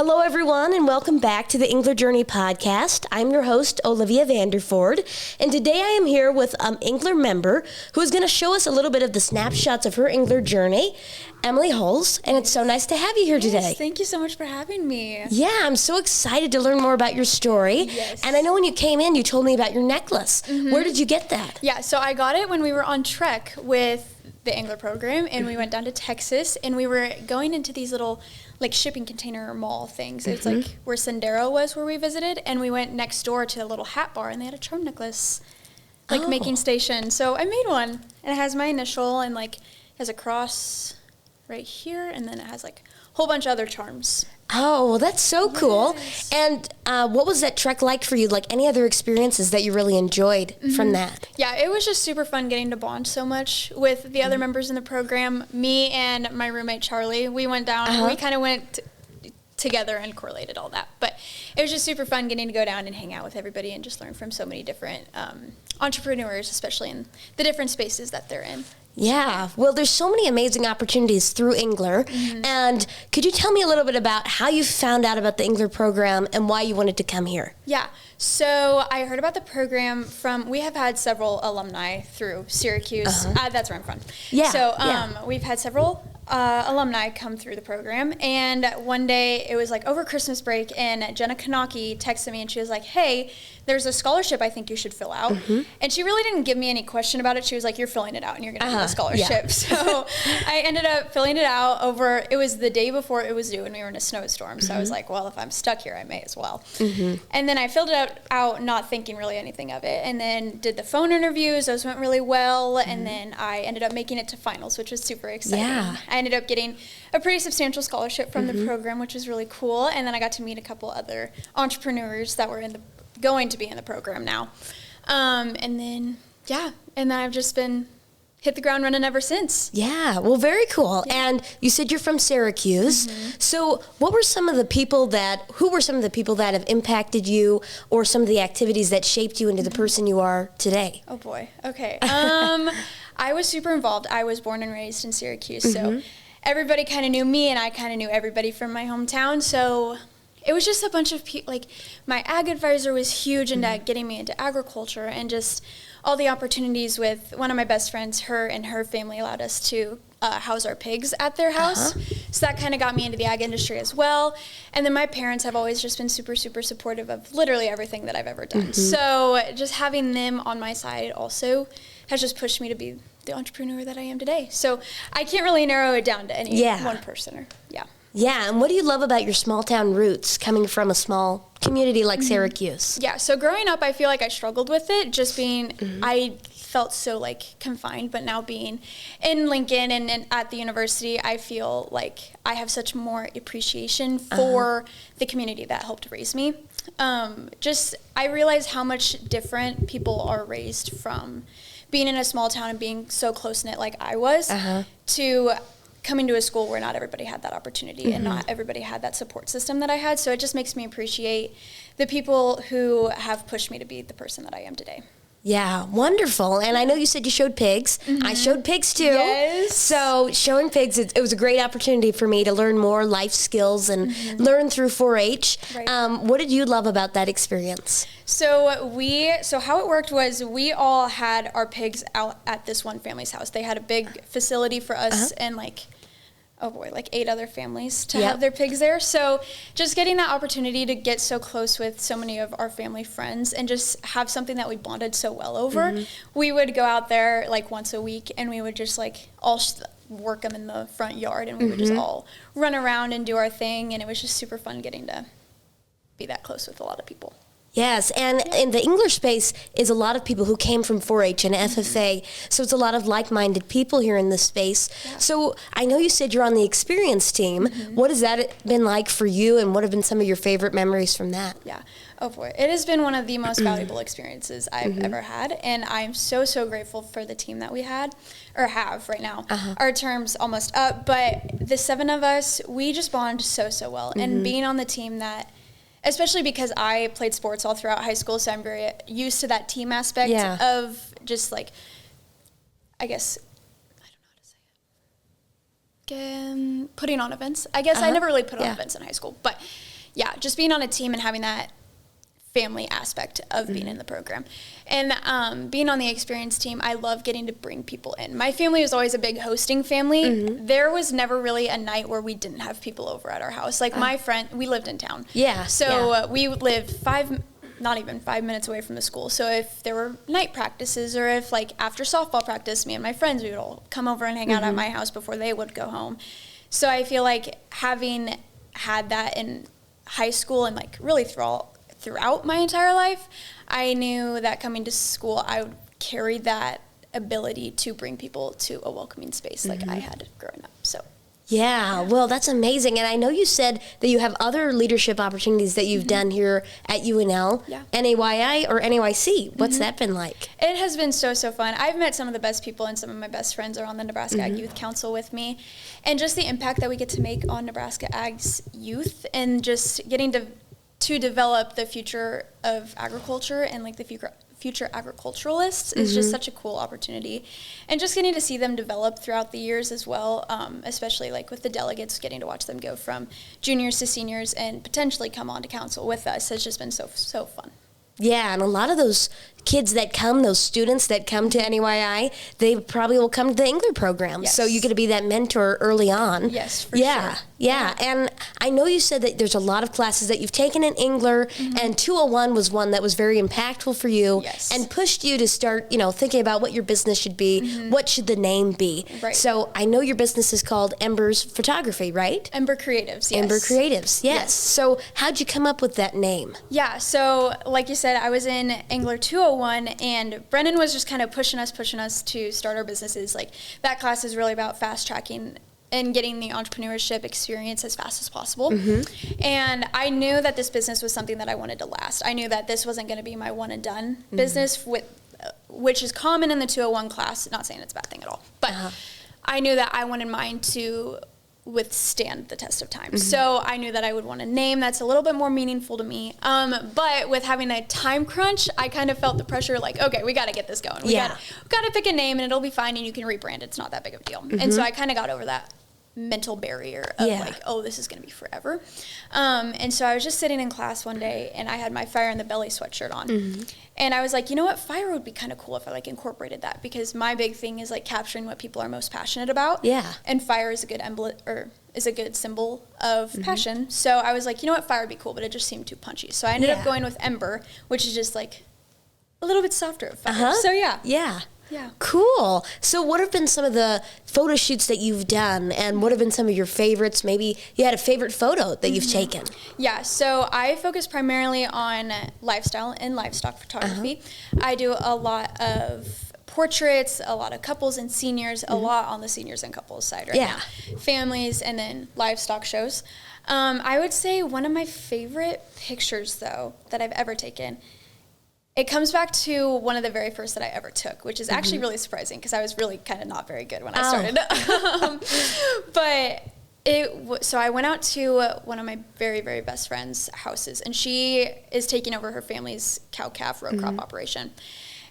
Hello, everyone, and welcome back to the Engler Journey podcast. I'm your host, Olivia Vanderford, and today I am here with an Engler member who is going to show us a little bit of the snapshots of her Engler journey, Emily Holz, and it's so nice to have you here today. Yes, thank you so much for having me. Yeah, I'm so excited to learn more about your story. Yes. And I know when you came in, you told me about your necklace. Mm-hmm. Where did you get that? Yeah, so I got it when we were on trek with the Engler program, and we went down to Texas, and we were going into these little like shipping container mall things. It's like where Sendero was, where we visited, and we went next door to a little hat bar, and they had a charm necklace making station. So I made one, and it has my initial, and like has a cross right here, and then it has like a whole bunch of other charms. Oh, well, that's so cool. Yes. And what was that trek like for you? Like any other experiences that you really enjoyed from that? Yeah, it was just super fun getting to bond so much with the other members in the program. Me and my roommate, Charlie, we went down and we kind of went together and correlated all that. But it was just super fun getting to go down and hang out with everybody and just learn from so many different entrepreneurs, especially in the different spaces that they're in. Yeah, well, there's so many amazing opportunities through Engler. And could you tell me a little bit about how you found out about the Engler program and why you wanted to come here? Yeah, so I heard about the program we have had several alumni through Syracuse. That's where I'm from. Yeah. So we've had several alumni come through the program, and one day it was like over Christmas break, and Jenna Kanaki texted me and she was like, hey, there's a scholarship I think you should fill out. And she really didn't give me any question about it. She was like, you're filling it out and you're going to get a scholarship. Yeah. So I ended up filling it out it was the day before it was due, and we were in a snowstorm. So I was like, well, if I'm stuck here, I may as well. And then I filled it out not thinking really anything of it, and then did the phone interviews. Those went really well. And then I ended up making it to finals, which was super exciting. Yeah. I ended up getting a pretty substantial scholarship from the program, which was really cool. And then I got to meet a couple other entrepreneurs that were going to be in the program now. And then I've just been hit the ground running ever since. Yeah, well, very cool. Yeah. And you said you're from Syracuse. So who were some of the people that have impacted you, or some of the activities that shaped you into the person you are today? Oh boy. Okay. I was super involved. I was born and raised in Syracuse, so everybody kind of knew me, and I kind of knew everybody from my hometown. So it was just a bunch of people. Like, my ag advisor was huge into getting me into agriculture, and just all the opportunities with one of my best friends. Her and her family allowed us to house our pigs at their house. So that kind of got me into the ag industry as well. And then my parents have always just been super, super supportive of literally everything that I've ever done. So just having them on my side also has just pushed me to be the entrepreneur that I am today. So I can't really narrow it down to any one person. Yeah, and what do you love about your small town roots, coming from a small community like Syracuse? Yeah, so growing up, I feel like I struggled with it, just being, I felt so like confined, but now being in Lincoln and at the university, I feel like I have such more appreciation for the community that helped raise me. I realize how much different people are raised from being in a small town and being so close-knit like I was to coming to a school where not everybody had that opportunity and not everybody had that support system that I had. So it just makes me appreciate the people who have pushed me to be the person that I am today. Yeah, wonderful. And I know you said you showed pigs. I showed pigs too. Yes. So showing pigs, it was a great opportunity for me to learn more life skills and learn through 4-H. Right. What did you love about that experience? So how it worked was we all had our pigs out at this one family's house. They had a big facility for us and like 8 other families to have their pigs there. So just getting that opportunity to get so close with so many of our family friends and just have something that we bonded so well over. We would go out there like once a week, and we would just like all work them in the front yard, and we would just all run around and do our thing. And it was just super fun getting to be that close with a lot of people. Yes, and in the English space is a lot of people who came from 4-H and FFA, so it's a lot of like-minded people here in this space. Yeah. So I know you said you're on the experience team. What has that been like for you, and what have been some of your favorite memories from that? Yeah. Oh boy, it has been one of the most valuable experiences I've ever had, and I'm so, so grateful for the team that we had, or have right now. Our term's almost up, but the 7 of us, we just bond so, so well, and being on the team that, especially because I played sports all throughout high school, so I'm very used to that team aspect of just like, I guess, I don't know how to say it, putting on events. I guess I never really put on events in high school, but just being on a team and having that family aspect of being in the program. And being on the experience team, I love getting to bring people in. My family was always a big hosting family. There was never really a night where we didn't have people over at our house. Like my friend, we lived in town. So we lived not even 5 minutes away from the school. So if there were night practices, or if like after softball practice, me and my friends, we would all come over and hang out at my house before they would go home. So I feel like having had that in high school and like really throughout my entire life, I knew that coming to school, I would carry that ability to bring people to a welcoming space like I had growing up. So. Yeah, well, that's amazing. And I know you said that you have other leadership opportunities that you've done here at UNL, NAYI or NAYC. What's that been like? It has been so fun. I've met some of the best people, and some of my best friends are on the Nebraska Ag Youth Council with me. And just the impact that we get to make on Nebraska Ag's youth, and just getting to develop the future of agriculture and like the future agriculturalists is just such a cool opportunity. And just getting to see them develop throughout the years as well, especially like with the delegates, getting to watch them go from juniors to seniors and potentially come on to council with us has just been so fun. Yeah, and a lot of those kids that come, those students that come to NAYI, they probably will come to the Engler program. Yes. So you get to be that mentor early on. Yes, for sure. Yeah. And I know you said that there's a lot of classes that you've taken in Engler, and 201 was one that was very impactful for you and pushed you to start, thinking about what your business should be, what should the name be. Right. So I know your business is called Ember's Photography, right? Ember Creatives, yes. Ember Creatives, yes. So how'd you come up with that name? Yeah, so like you said, I was in Engler 201, and Brennan was just kind of pushing us to start our businesses. Like, that class is really about fast tracking and getting the entrepreneurship experience as fast as possible. And I knew that this business was something that I wanted to last. I knew that this wasn't going to be my one and done business, which is common in the 201 class. Not saying it's a bad thing at all, but I knew that I wanted mine to withstand the test of time. So I knew that I would want a name that's a little bit more meaningful to me. But with having a time crunch, I kind of felt the pressure, like, okay, we got to get this going. We got to pick a name, and it'll be fine, and you can rebrand. It's not that big of a deal. And so I kind of got over that mental barrier of like, oh, this is going to be forever. And so I was just sitting in class one day, and I had my Fire in the Belly sweatshirt on. And I was like, you know what, fire would be kind of cool if I like incorporated that, because my big thing is like capturing what people are most passionate about. And fire is a good emblem, or is a good symbol of passion. So I was like, you know what, fire would be cool, but it just seemed too punchy. So I ended up going with Ember, which is just like a little bit softer of fire. So yeah. Cool. So what have been some of the photo shoots that you've done, and what have been some of your favorites? Maybe you had a favorite photo that you've taken. Yeah, so I focus primarily on lifestyle and livestock photography. I do a lot of portraits, a lot of couples and seniors, a lot on the seniors and couples side right now. Families, and then livestock shows. I would say one of my favorite pictures, though, that I've ever taken, it comes back to one of the very first that I ever took, which is actually really surprising, because I was really kind of not very good when I started. So I went out to one of my very, very best friend's houses, and she is taking over her family's cow-calf row crop operation.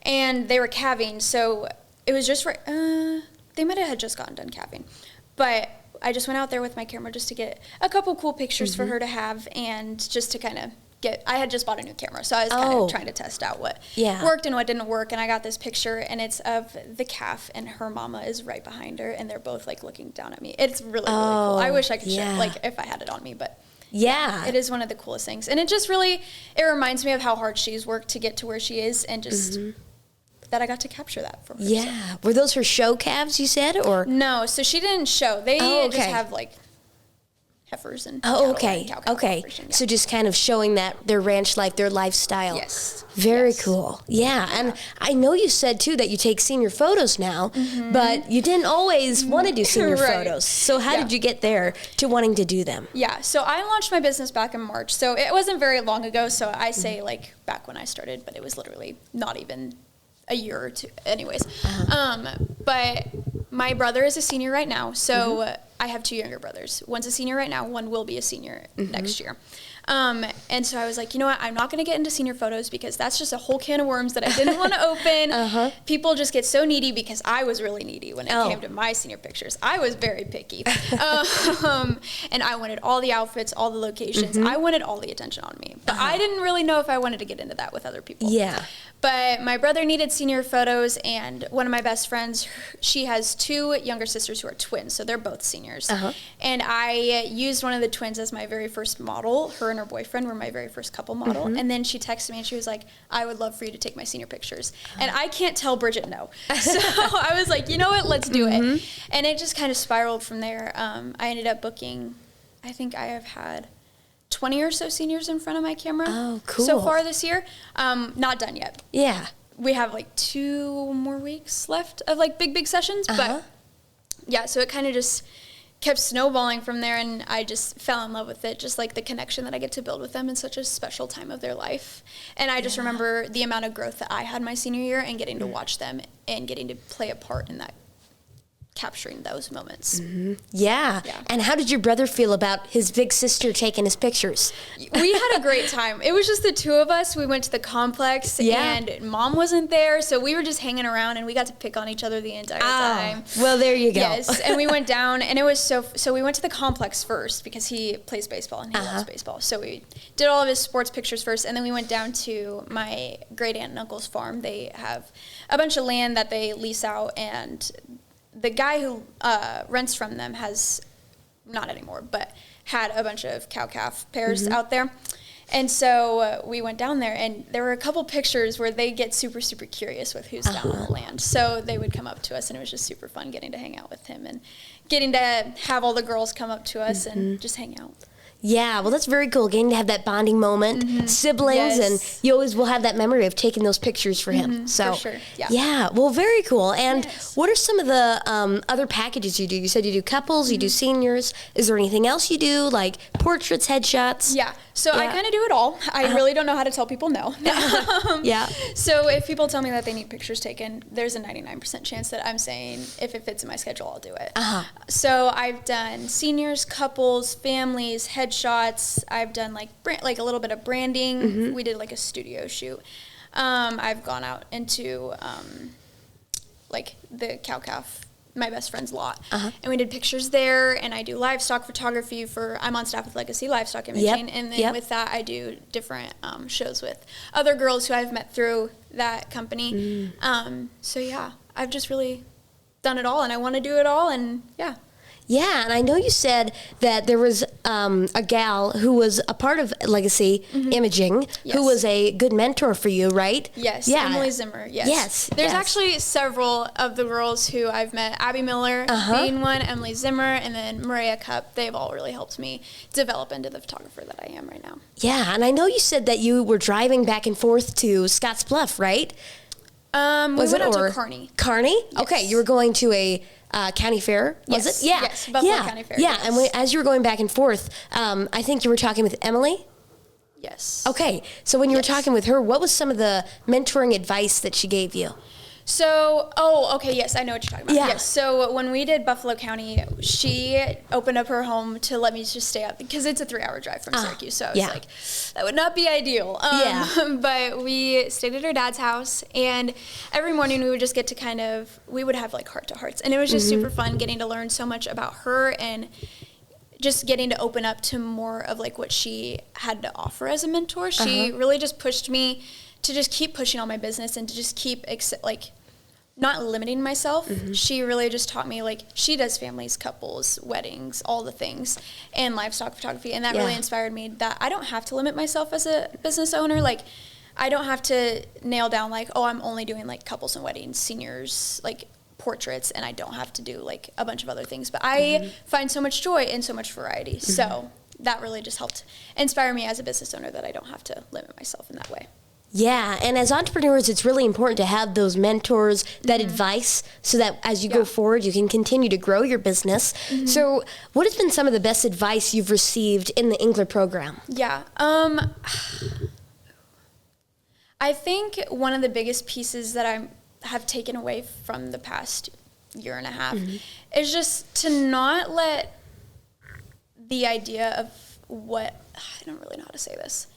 And they were calving, so it was just they might have had just gotten done calving. But I just went out there with my camera just to get a couple cool pictures for her to have, and just to kind of I had just bought a new camera, so I was kind of trying to test out what worked and what didn't work, and I got this picture, and it's of the calf, and her mama is right behind her, and they're both, like, looking down at me. It's really, really cool. I wish I could show, like, if I had it on me, but it is one of the coolest things. And it just really, it reminds me of how hard she's worked to get to where she is, and just that I got to capture that from her. Yeah. So. Were those her show calves, you said, or? No, so she didn't show. They just have, like, heifers and cow. So just kind of showing that their ranch life, their lifestyle. Very cool. And I know you said too that you take senior photos now, but you didn't always want to do senior photos. So how did you get there to wanting to do them? So I launched my business back in March, so it wasn't very long ago. So I say like back when I started, but it was literally not even a year or two anyways. But my brother is a senior right now, so I have two younger brothers. One's a senior right now, one will be a senior next year. And so I was like, you know what, I'm not going to get into senior photos because that's just a whole can of worms that I didn't want to open. People just get so needy because I was really needy when it came to my senior pictures. I was very picky. And I wanted all the outfits, all the locations. I wanted all the attention on me. But I didn't really know if I wanted to get into that with other people. Yeah. But my brother needed senior photos, and one of my best friends, she has 2 younger sisters who are twins, so they're both seniors. And I used one of the twins as my very first model. Her and her boyfriend were my very first couple model. And then she texted me, and she was like, I would love for you to take my senior pictures. And I can't tell Bridget no. So I was like, you know what, let's do it. And it just kind of spiraled from there. I ended up booking, I think I have had 20 or so seniors in front of my camera so far this year. Not done yet. Yeah. We have like 2 more weeks left of like big sessions. But yeah, so it kind of just kept snowballing from there, and I just fell in love with it, just like the connection that I get to build with them in such a special time of their life. And I just remember the amount of growth that I had my senior year and getting to watch them and getting to play a part in that, capturing those moments. Yeah. And how did your brother feel about his big sister taking his pictures? We had a great time. It was just the 2 of us. We went to the complex, and Mom wasn't there, so we were just hanging around, and we got to pick on each other the entire time. Well, there you go. Yes, and we went down, and it was so we went to the complex first because he plays baseball, and he loves baseball. So we did all of his sports pictures first, and then we went down to my great aunt and uncle's farm. They have a bunch of land that they lease out, and the guy who rents from them has, not anymore, but had a bunch of cow-calf pairs out there. And so we went down there, and there were a couple pictures where they get super, super curious with who's down on the land. So they would come up to us, and it was just super fun getting to hang out with him and getting to have all the girls come up to us and just hang out. Yeah, well, that's very cool, getting to have that bonding moment, siblings, and you always will have that memory of taking those pictures for him. So, for sure, yeah, well, very cool. And what are some of the other packages you do? You said you do couples, you do seniors. Is there anything else you do, like portraits, headshots? Yeah, so I kind of do it all. I really don't know how to tell people no. So if people tell me that they need pictures taken, there's a 99% chance that I'm saying, if it fits in my schedule, I'll do it. So I've done seniors, couples, families, headshots. I've done like a little bit of branding. We did like a studio shoot. I've gone out into like the cow-calf, my best friend's lot, and we did pictures there. And I do livestock photography I'm on staff with Legacy Livestock Imaging, and then with that I do different shows with other girls who I've met through that company. So yeah, I've just really done it all, and I want to do it all, and yeah. Yeah, and I know you said that there was a gal who was a part of Legacy Imaging who was a good mentor for you, right? Yes, yeah. Emily Zimmer, yes. There's actually several of the girls who I've met, Abby Miller being one, Emily Zimmer, and then Maria Cup. They've all really helped me develop into the photographer that I am right now. Yeah, and I know you said that you were driving back and forth to Scotts Bluff, right? We went out to Kearney. Kearney? Yes. Okay, you were going to a county fair, was it? Yeah. Yes, Buffalo County Fair. Yeah, and as you were going back and forth, I think you were talking with Emily? Yes. Okay, so when you were talking with her, what was some of the mentoring advice that she gave you? So, yes, I know what you're talking about. Yeah. Yes, so when we did Buffalo County, she opened up her home to let me just stay up, because it's a 3-hour drive from Syracuse, so I was like, that would not be ideal. But we stayed at her dad's house, and every morning we would just get to we would have like heart-to-hearts, and it was just super fun getting to learn so much about her and just getting to open up to more of like what she had to offer as a mentor. She really just pushed me to just keep pushing on my business and to just keep not limiting myself. She really just taught me, like, she does families, couples, weddings, all the things, and livestock photography, and that really inspired me that I don't have to limit myself as a business owner. Like, I don't have to nail down, like, I'm only doing, like, couples and weddings, seniors, like, portraits, and I don't have to do, like, a bunch of other things. But I find so much joy in so much variety. So that really just helped inspire me as a business owner, that I don't have to limit myself in that way. Yeah, and as entrepreneurs, it's really important to have those mentors, that advice, so that as you go forward, you can continue to grow your business. So what has been some of the best advice you've received in the Engler program? Yeah, I think one of the biggest pieces that I have taken away from the past year and a half is just to not let the idea of what I don't really know how to say this.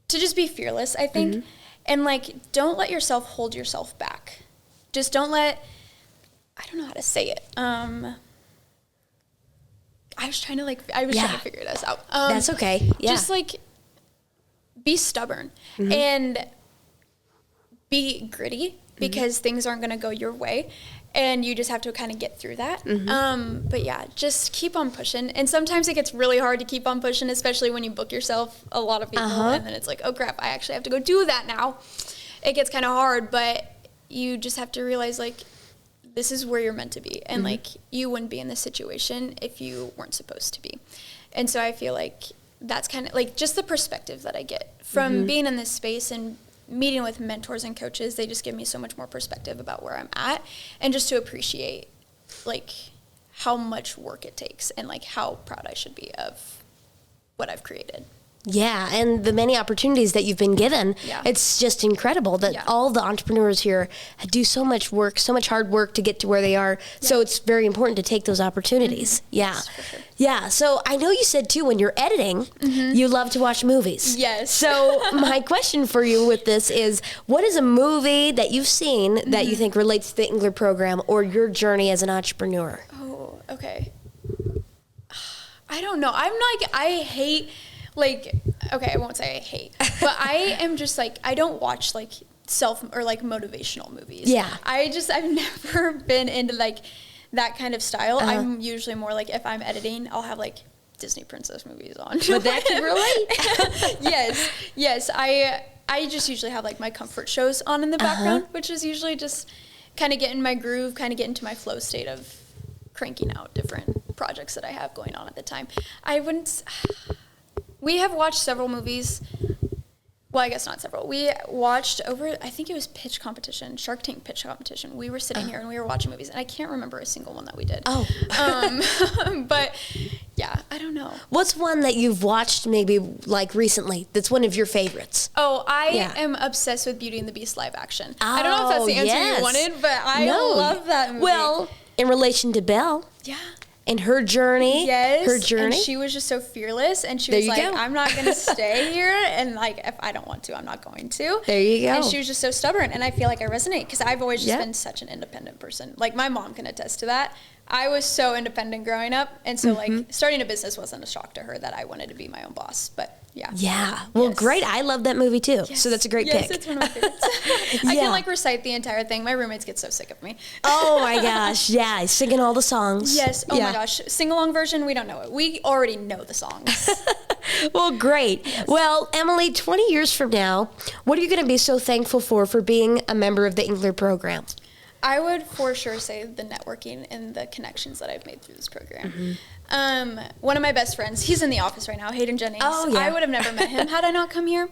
To just be fearless, I think. And, like, don't let yourself hold yourself back. Just don't let, I don't know how to say it. I was trying to figure this out. That's okay. Yeah. Just, like, be stubborn and be gritty because things aren't going to go your way. And you just have to kind of get through that. But yeah, just keep on pushing. And sometimes it gets really hard to keep on pushing, especially when you book yourself a lot of people. And then it's like, oh crap, I actually have to go do that now. It gets kind of hard, but you just have to realize, like, this is where you're meant to be. And like, you wouldn't be in this situation if you weren't supposed to be. And so I feel like that's kind of like just the perspective that I get from being in this space and meeting with mentors and coaches. They just give me so much more perspective about where I'm at and just to appreciate like how much work it takes and like how proud I should be of what I've created. Yeah, and the many opportunities that you've been given, it's just incredible that all the entrepreneurs here do so much work, so much hard work to get to where they are. So it's very important to take those opportunities. Yes, for sure. Yeah, so I know you said too, when you're editing, you love to watch movies. Yes. So my question for you with this is, what is a movie that you've seen that you think relates to the Engler program or your journey as an entrepreneur? Oh, okay. I don't know. I hate... Like, okay, I won't say I hate, but I am just like, I don't watch like self or like motivational movies. Yeah. I've never been into like that kind of style. I'm usually more like, if I'm editing, I'll have like Disney princess movies on. But that can relate. Yes. I just usually have like my comfort shows on in the background, which is usually just kind of get in my groove, kind of get into my flow state of cranking out different projects that I have going on at the time. We have watched several movies. Well, I guess not several. We watched I think it was Shark Tank pitch competition. We were sitting here and we were watching movies, and I can't remember a single one that we did. Oh. But, yeah, I don't know. What's one that you've watched maybe like recently that's one of your favorites? Oh, I am obsessed with Beauty and the Beast live action. I don't know if that's the answer you wanted, but I love that movie. Well, in relation to Belle. Yeah. And her journey. Yes. Her journey. And she was just so fearless. And she was like, I'm not going to stay here. And like, if I don't want to, I'm not going to. There you go. And she was just so stubborn. And I feel like I resonate because I've always just been such an independent person. Like my mom can attest to that. I was so independent growing up. And so like starting a business wasn't a shock to her that I wanted to be my own boss. But yeah. Yeah. Well, great. I love that movie too. Yes. So that's a great pick. Yes, it's one of my favorites. I can like recite the entire thing. My roommates get so sick of me. Oh my gosh. Yeah. Singing all the songs. Yes. Oh my gosh. Sing-along version, we don't know it. We already know the songs. Well, great. Yes. Well, Emily, 20 years from now, what are you going to be so thankful for being a member of the Engler program? I would for sure say the networking and the connections that I've made through this program. One of my best friends, he's in the office right now, Hayden Jennings. Oh, yeah. I would have never met him had I not come here.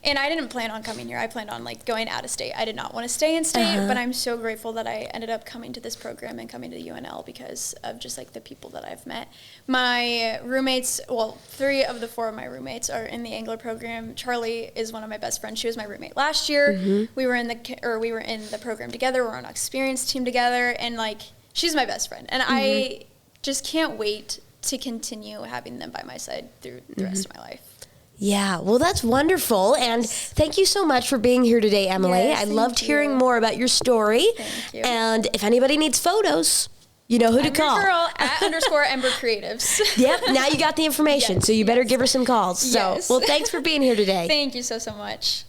And I didn't plan on coming here. I planned on like going out of state. I did not want to stay in state, but I'm so grateful that I ended up coming to this program and coming to UNL because of just like the people that I've met. My roommates, well, 3 of the 4 of my roommates are in the Engler program. Charlie is one of my best friends. She was my roommate last year. We were in the program together. We're on an experience team together, and like she's my best friend. And I just can't wait to continue having them by my side through the rest of my life. Yeah, well, that's wonderful. And thank you so much for being here today, Emily. Yes, I loved hearing more about your story. Thank you. And if anybody needs photos, you know who to call. Your girl at _Ember Creatives. Yep, now you got the information, so you better give her some calls. So, well, thanks for being here today. Thank you so much.